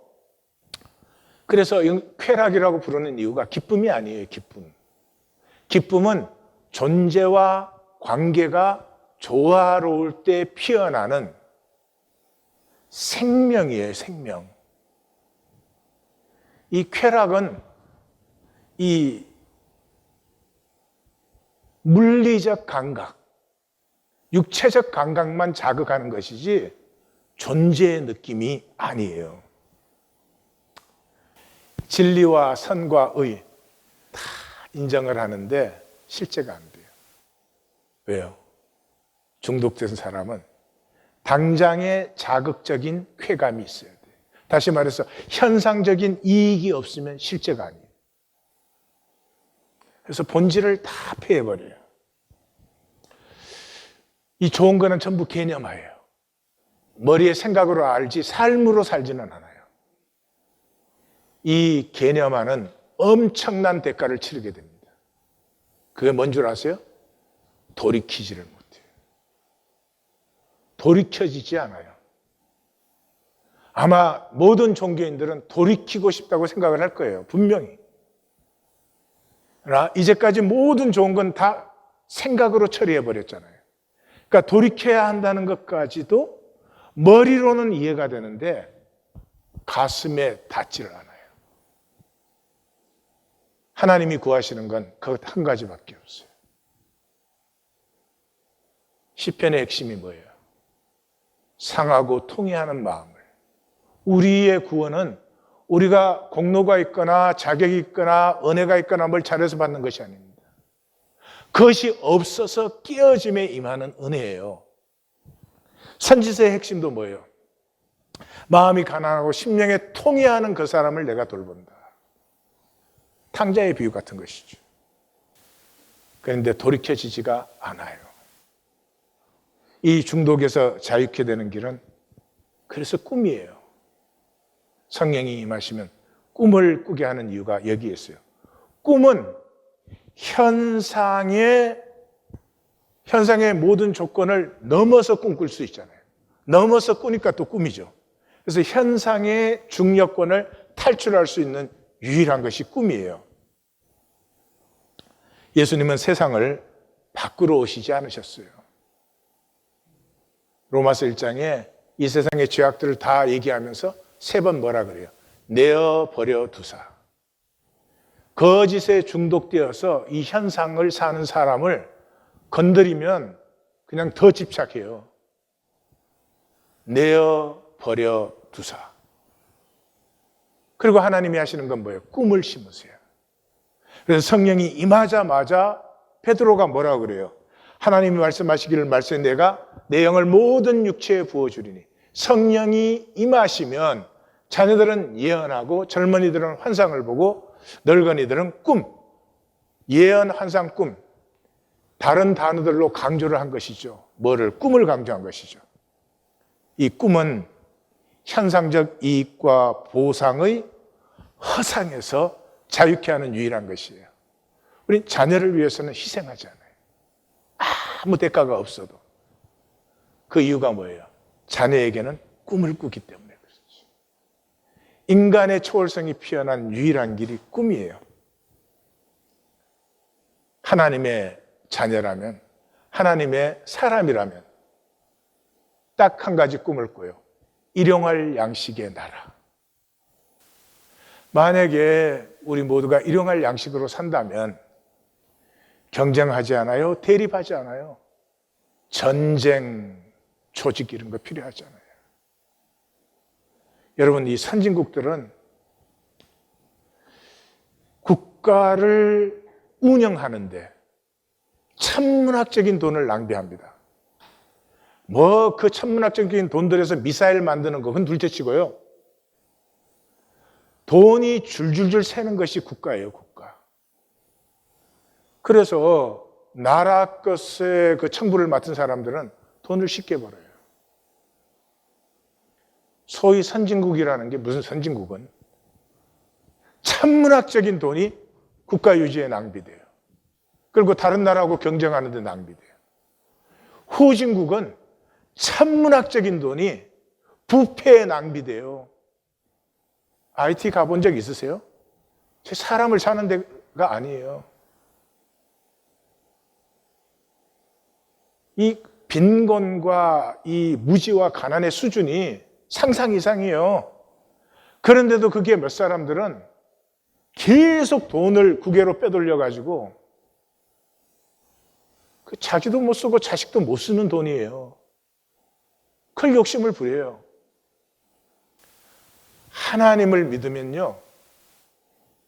그래서 쾌락이라고 부르는 이유가 기쁨이 아니에요. 기쁨은 존재와 관계가 조화로울 때 피어나는 생명이에요. 생명. 이 쾌락은 이 물리적 감각, 육체적 감각만 자극하는 것이지 존재의 느낌이 아니에요. 진리와 선과 의 다 인정을 하는데 실제가 안 돼요. 왜요? 중독된 사람은 당장의 자극적인 쾌감이 있어야 돼요. 다시 말해서 현상적인 이익이 없으면 실제가 아니에요. 그래서 본질을 다 폐해버려요. 이 좋은 거는 전부 개념화예요. 머리의 생각으로 알지 삶으로 살지는 않아요. 이 개념화는 엄청난 대가를 치르게 됩니다. 그게 뭔 줄 아세요? 돌이키지를 못해요. 돌이켜지지 않아요. 아마 모든 종교인들은 돌이키고 싶다고 생각을 할 거예요. 분명히. 그러나 이제까지 모든 좋은 건 다 생각으로 처리해버렸잖아요. 그러니까 돌이켜야 한다는 것까지도 머리로는 이해가 되는데 가슴에 닿지를 않아요. 하나님이 구하시는 건 그것 한 가지밖에 없어요. 시편의 핵심이 뭐예요? 상하고 통회하는 마음을. 우리의 구원은 우리가 공로가 있거나 자격이 있거나 은혜가 있거나 뭘 잘해서 받는 것이 아닙니다. 그것이 없어서 깨어짐에 임하는 은혜예요. 선지서의 핵심도 뭐예요? 마음이 가난하고 심령에 통회하는 그 사람을 내가 돌본다. 탕자의 비유 같은 것이죠. 그런데 돌이켜지지가 않아요. 이 중독에서 자유케 되는 길은 그래서 꿈이에요. 성령이 임하시면 꿈을 꾸게 하는 이유가 여기에 있어요. 꿈은 현상의 모든 조건을 넘어서 꿈꿀 수 있잖아요. 넘어서 꾸니까 또 꿈이죠. 그래서 현상의 중력권을 탈출할 수 있는 유일한 것이 꿈이에요. 예수님은 세상을 바꾸러 오시지 않으셨어요. 로마서 1장에 이 세상의 죄악들을 다 얘기하면서 3번 뭐라 그래요? 내어버려 두사. 거짓에 중독되어서 이 현상을 사는 사람을 건드리면 그냥 더 집착해요. 내어버려 두사. 그리고 하나님이 하시는 건 뭐예요? 꿈을 심으세요. 그래서 성령이 임하자마자 베드로가 뭐라고 그래요? 하나님이 말씀하시기를 말씀해 내가 내 영을 모든 육체에 부어주리니 성령이 임하시면 자녀들은 예언하고 젊은이들은 환상을 보고 늙은이들은 꿈, 예언, 환상, 꿈. 다른 단어들로 강조를 한 것이죠. 뭐를? 꿈을 강조한 것이죠. 이 꿈은 현상적 이익과 보상의 허상에서 자유케 하는 유일한 것이에요. 우린 자녀를 위해서는 희생하지 않아요. 아무 대가가 없어도. 그 이유가 뭐예요? 자녀에게는 꿈을 꾸기 때문에 그렇죠. 인간의 초월성이 피어난 유일한 길이 꿈이에요. 하나님의 자녀라면, 하나님의 사람이라면 딱 한 가지 꿈을 꿔요. 일용할 양식의 나라. 만약에 우리 모두가 일용할 양식으로 산다면 경쟁하지 않아요? 대립하지 않아요? 전쟁, 조직 이런 거 필요하지 않아요? 여러분, 이 선진국들은 국가를 운영하는데 천문학적인 돈을 낭비합니다. 뭐 그 천문학적인 돈 들여서 미사일 만드는 거 그건 둘째치고요. 돈이 줄줄줄 새는 것이 국가예요, 국가. 그래서 나라 것에 그 청부를 맡은 사람들은 돈을 쉽게 벌어요. 소위 선진국이라는 게 무슨 선진국은 천문학적인 돈이 국가 유지에 낭비돼요. 그리고 다른 나라하고 경쟁하는 데 낭비돼요. 후진국은 천문학적인 돈이 부패에 낭비돼요. IT 가본 적 있으세요? 제 사람을 사는 데가 아니에요. 이 빈곤과 이 무지와 가난의 수준이 상상 이상이에요. 그런데도 그게 몇 사람들은 계속 돈을 국외로 빼돌려가지고 그 자기도 못 쓰고 자식도 못 쓰는 돈이에요. 큰 욕심을 부려요. 하나님을 믿으면요,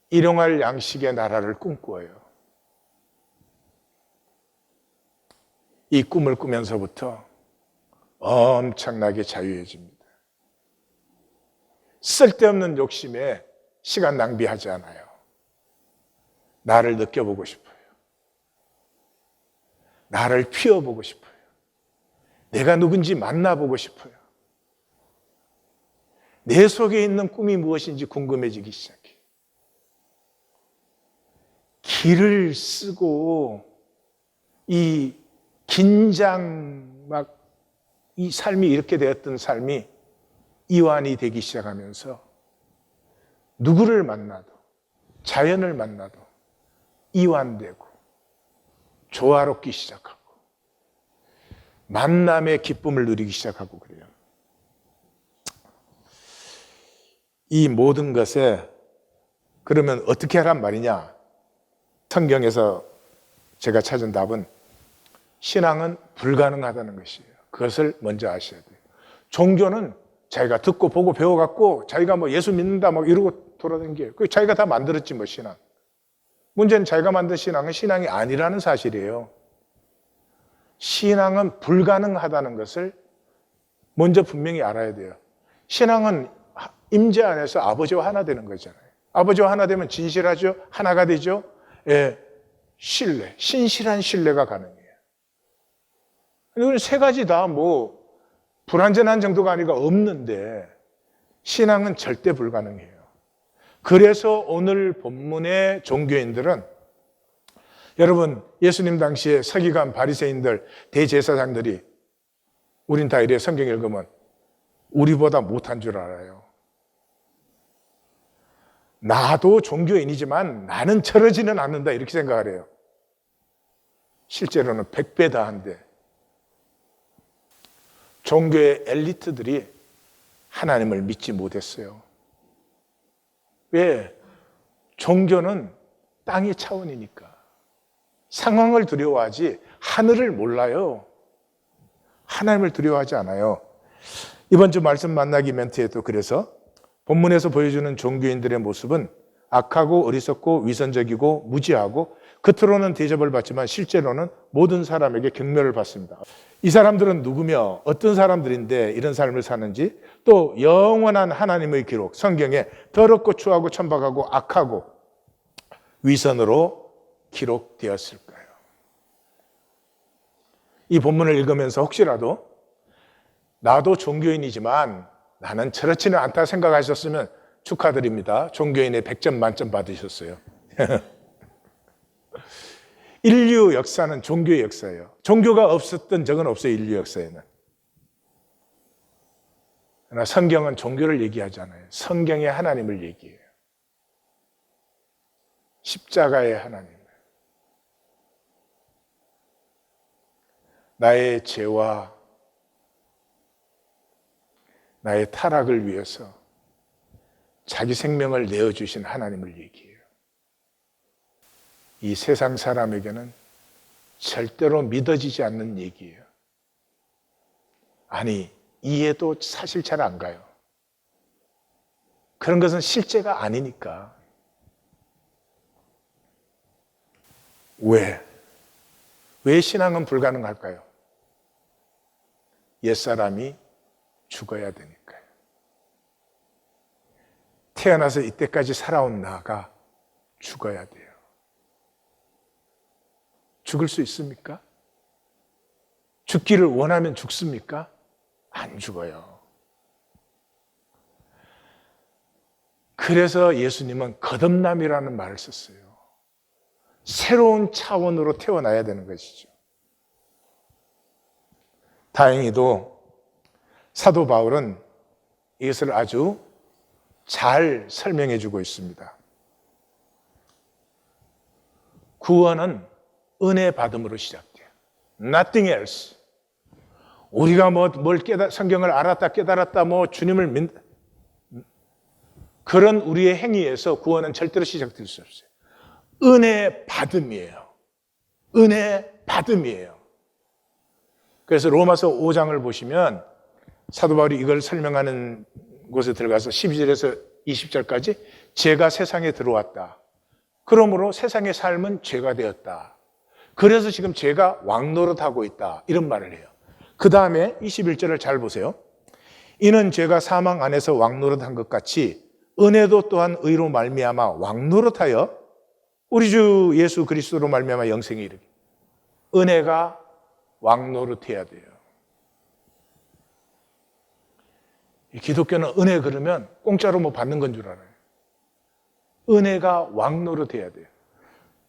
일용할 양식의 나라를 꿈꾸어요. 이 꿈을 꾸면서부터 엄청나게 자유해집니다. 쓸데없는 욕심에 시간 낭비하지 않아요. 나를 느껴보고 싶어요. 나를 피워보고 싶어요. 내가 누군지 만나보고 싶어요. 내 속에 있는 꿈이 무엇인지 궁금해지기 시작해요. 기를 쓰고 이 긴장 이 삶이 이렇게 되었던 삶이 이완이 되기 시작하면서 누구를 만나도 자연을 만나도 이완되고 조화롭기 시작하고 만남의 기쁨을 누리기 시작하고 그래요. 이 모든 것에 그러면 어떻게 하란 말이냐? 성경에서 제가 찾은 답은 신앙은 불가능하다는 것이에요. 그것을 먼저 아셔야 돼요. 종교는 자기가 듣고 보고 배워갖고 자기가 뭐 예수 믿는다 막 이러고 돌아다니는 게 자기가 다 만들었지 뭐 신앙. 문제는 자기가 만든 신앙은 신앙이 아니라는 사실이에요. 신앙은 불가능하다는 것을 먼저 분명히 알아야 돼요. 신앙은 임재 안에서 아버지와 하나 되는 거잖아요. 아버지와 하나 되면 진실하죠? 하나가 되죠? 예, 신뢰, 신실한 신뢰가 가능해요. 이건 세 가지 다 뭐 불완전한 정도가 아니라 없는데 신앙은 절대 불가능해요. 그래서 오늘 본문의 종교인들은 여러분 예수님 당시에 서기관 바리새인들 대제사장들이 우린 다 이래 성경 읽으면 우리보다 못한 줄 알아요. 나도 종교인이지만 나는 저러지는 않는다 이렇게 생각을 해요. 실제로는 100배 다한데 종교의 엘리트들이 하나님을 믿지 못했어요. 왜? 종교는 땅의 차원이니까. 상황을 두려워하지 하늘을 몰라요. 하나님을 두려워하지 않아요. 이번 주 말씀 만나기 멘트에도 그래서 본문에서 보여주는 종교인들의 모습은 악하고 어리석고 위선적이고 무지하고 겉으로는 대접을 받지만 실제로는 모든 사람에게 경멸을 받습니다. 이 사람들은 누구며 어떤 사람들인데 이런 삶을 사는지 또 영원한 하나님의 기록 성경에 더럽고 추하고 천박하고 악하고 위선으로 기록되었을까요? 이 본문을 읽으면서 혹시라도 나도 종교인이지만 나는 저렇지는 않다 생각하셨으면 축하드립니다. 종교인의 100점 만점 받으셨어요. 인류 역사는 종교의 역사예요. 종교가 없었던 적은 없어요, 인류 역사에는. 그러나 성경은 종교를 얘기하지 않아요. 성경의 하나님을 얘기해요. 십자가의 하나님. 나의 죄와 나의 타락을 위해서 자기 생명을 내어주신 하나님을 얘기해요. 이 세상 사람에게는 절대로 믿어지지 않는 얘기예요. 아니, 이해도 사실 잘 안 가요. 그런 것은 실제가 아니니까. 왜 신앙은 불가능할까요? 옛사람이 죽어야 되니까요. 태어나서 이때까지 살아온 나가 죽어야 돼요. 죽을 수 있습니까? 죽기를 원하면 죽습니까? 안 죽어요. 그래서 예수님은 거듭남이라는 말을 썼어요. 새로운 차원으로 태어나야 되는 것이죠. 다행히도 사도 바울은 이것을 아주 잘 설명해 주고 있습니다. 구원은 은혜 받음으로 시작돼요. Nothing else. 우리가 성경을 알았다 깨달았다 주님을 그런 우리의 행위에서 구원은 절대로 시작될 수 없어요. 은혜 받음이에요. 은혜 받음이에요. 그래서 로마서 5장을 보시면 사도 바울이 이걸 설명하는 곳에 들어가서 12절에서 20절까지 죄가 세상에 들어왔다. 그러므로 세상의 삶은 죄가 되었다. 그래서 지금 죄가 왕노릇하고 있다. 이런 말을 해요. 그 다음에 21절을 잘 보세요. 이는 죄가 사망 안에서 왕노릇한 것 같이 은혜도 또한 의로 말미암아 왕노릇하여 우리 주 예수 그리스도로 말미암아 영생에 이르기. 은혜가 왕노릇해야 돼요. 기독교는 은혜 그러면 공짜로 받는 건 줄 알아요. 은혜가 왕노릇해야 돼요.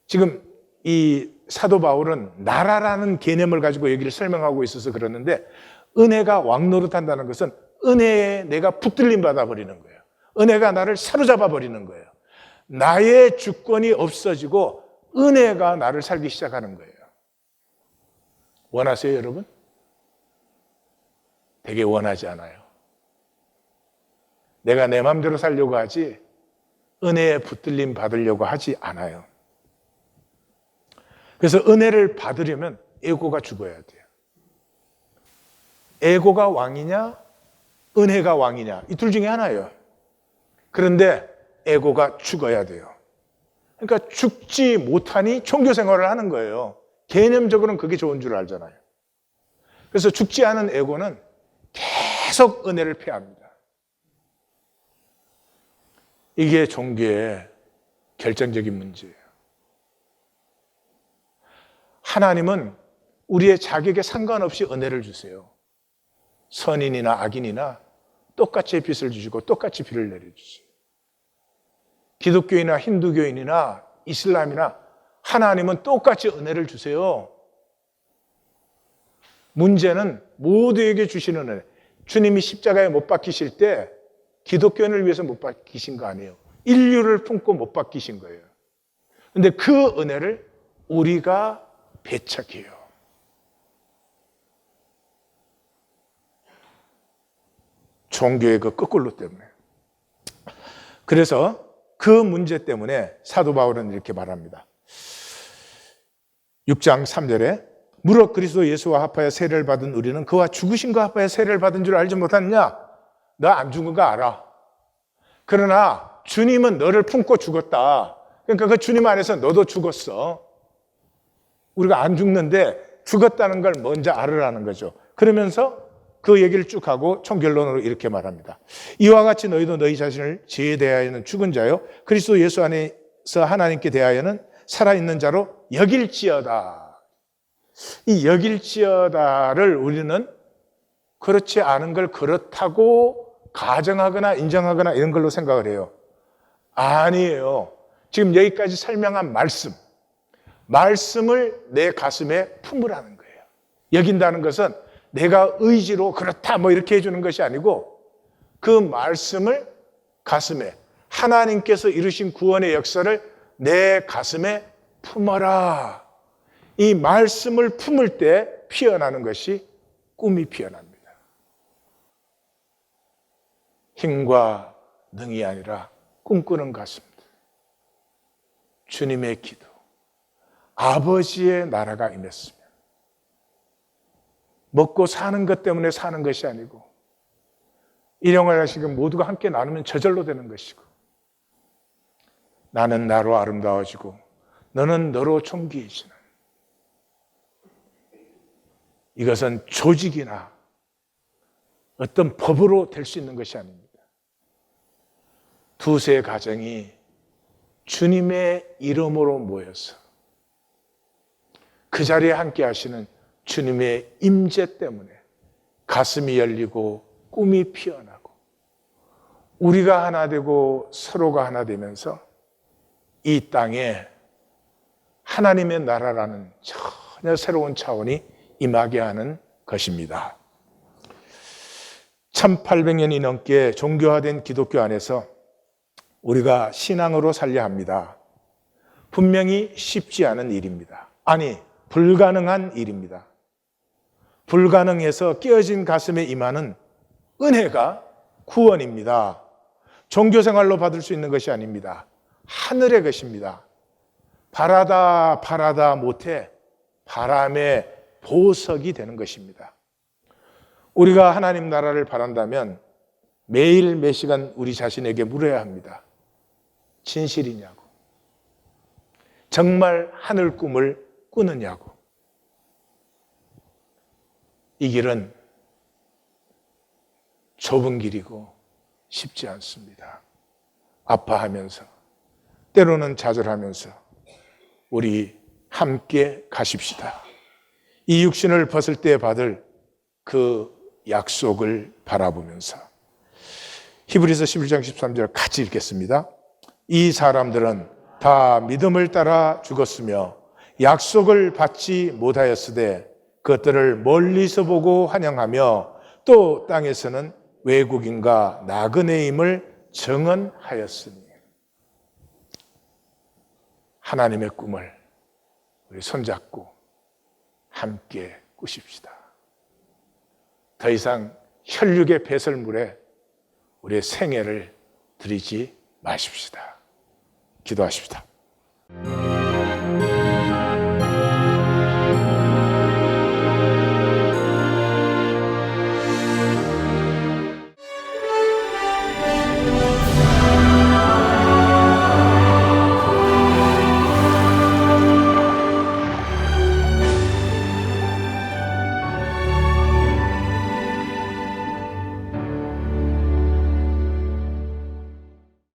지금 이 사도 바울은 나라라는 개념을 가지고 여기를 설명하고 있어서 그러는데 은혜가 왕노릇한다는 것은 은혜에 내가 붙들림 받아버리는 거예요. 은혜가 나를 사로잡아 버리는 거예요. 나의 주권이 없어지고 은혜가 나를 살기 시작하는 거예요. 원하세요, 여러분? 되게 원하지 않아요. 내가 내 마음대로 살려고 하지 은혜에 붙들림 받으려고 하지 않아요. 그래서 은혜를 받으려면 에고가 죽어야 돼요. 에고가 왕이냐, 은혜가 왕이냐, 이 둘 중에 하나예요. 그런데 에고가 죽어야 돼요. 그러니까 죽지 못하니 종교 생활을 하는 거예요. 개념적으로는 그게 좋은 줄 알잖아요. 그래서 죽지 않은 에고는 계속 은혜를 폐합니다. 이게 종교의 결정적인 문제예요. 하나님은 우리의 자격에 상관없이 은혜를 주세요. 선인이나 악인이나 똑같이 빚을 주시고 똑같이 비를 내려주세요. 기독교인이나 힌두교인이나 이슬람이나 하나님은 똑같이 은혜를 주세요. 문제는 모두에게 주시는 은혜. 주님이 십자가에 못 박히실 때 기독교인을 위해서 못 박히신 거 아니에요. 인류를 품고 못 박히신 거예요. 그런데 그 은혜를 우리가 배척해요. 종교의 그 거꾸로 때문에. 그래서 그 문제 때문에 사도 바울은 이렇게 말합니다. 6장 3절에 무릇 그리스도 예수와 합하여 세례를 받은 우리는 그와 죽으심과 합하여 세례를 받은 줄 알지 못하느냐? 나 안 죽은 거 알아. 그러나 주님은 너를 품고 죽었다. 그러니까 그 주님 안에서 너도 죽었어. 우리가 안 죽는데 죽었다는 걸 먼저 알으라는 거죠. 그러면서 그 얘기를 쭉 하고 총결론으로 이렇게 말합니다. 이와 같이 너희도 너희 자신을 죄에 대하여는 죽은 자요 그리스도 예수 안에서 하나님께 대하여는 살아있는 자로 여길지어다. 이 여길지어다를 우리는 그렇지 않은 걸 그렇다고 가정하거나 인정하거나 이런 걸로 생각을 해요. 아니에요. 지금 여기까지 설명한 말씀을 내 가슴에 품으라는 거예요. 여긴다는 것은 내가 의지로 그렇다 뭐 이렇게 해주는 것이 아니고 그 말씀을 가슴에, 하나님께서 이루신 구원의 역사를 내 가슴에 품어라. 이 말씀을 품을 때 피어나는 것이 꿈이 피어납니다. 힘과 능이 아니라 꿈꾸는 가슴들. 주님의 기도, 아버지의 나라가 임했으면 먹고 사는 것 때문에 사는 것이 아니고 일용할 하시고 모두가 함께 나누면 저절로 되는 것이고 나는 나로 아름다워지고 너는 너로 존귀해지는, 이것은 조직이나 어떤 법으로 될 수 있는 것이 아닙니다. 두세 가정이 주님의 이름으로 모여서 그 자리에 함께 하시는 주님의 임재 때문에 가슴이 열리고 꿈이 피어나고 우리가 하나 되고 서로가 하나 되면서 이 땅에 하나님의 나라라는 전혀 새로운 차원이 임하게 하는 것입니다. 1800년이 넘게 종교화된 기독교 안에서 우리가 신앙으로 살려 합니다. 분명히 쉽지 않은 일입니다. 아니, 불가능한 일입니다. 불가능해서 깨어진 가슴에 임하는 은혜가 구원입니다. 종교생활로 받을 수 있는 것이 아닙니다. 하늘의 것입니다. 바라다 못해 바람의 보석이 되는 것입니다. 우리가 하나님 나라를 바란다면 매일 몇 시간 우리 자신에게 물어야 합니다. 진실이냐고? 정말 하늘 꿈을 꾸느냐고? 이 길은 좁은 길이고 쉽지 않습니다. 아파하면서 때로는 좌절하면서 우리 함께 가십시다. 이 육신을 벗을 때 받을 그 약속을 바라보면서 히브리서 11장 13절 같이 읽겠습니다. 이 사람들은 다 믿음을 따라 죽었으며 약속을 받지 못하였으되 그것들을 멀리서 보고 환영하며 또 땅에서는 외국인과 나그네임을 증언하였으니 하나님의 꿈을 우리 손잡고 함께 꾸십시다. 더 이상 혈육의 배설물에 우리의 생애를 들이지 마십시다. 기도하십시다.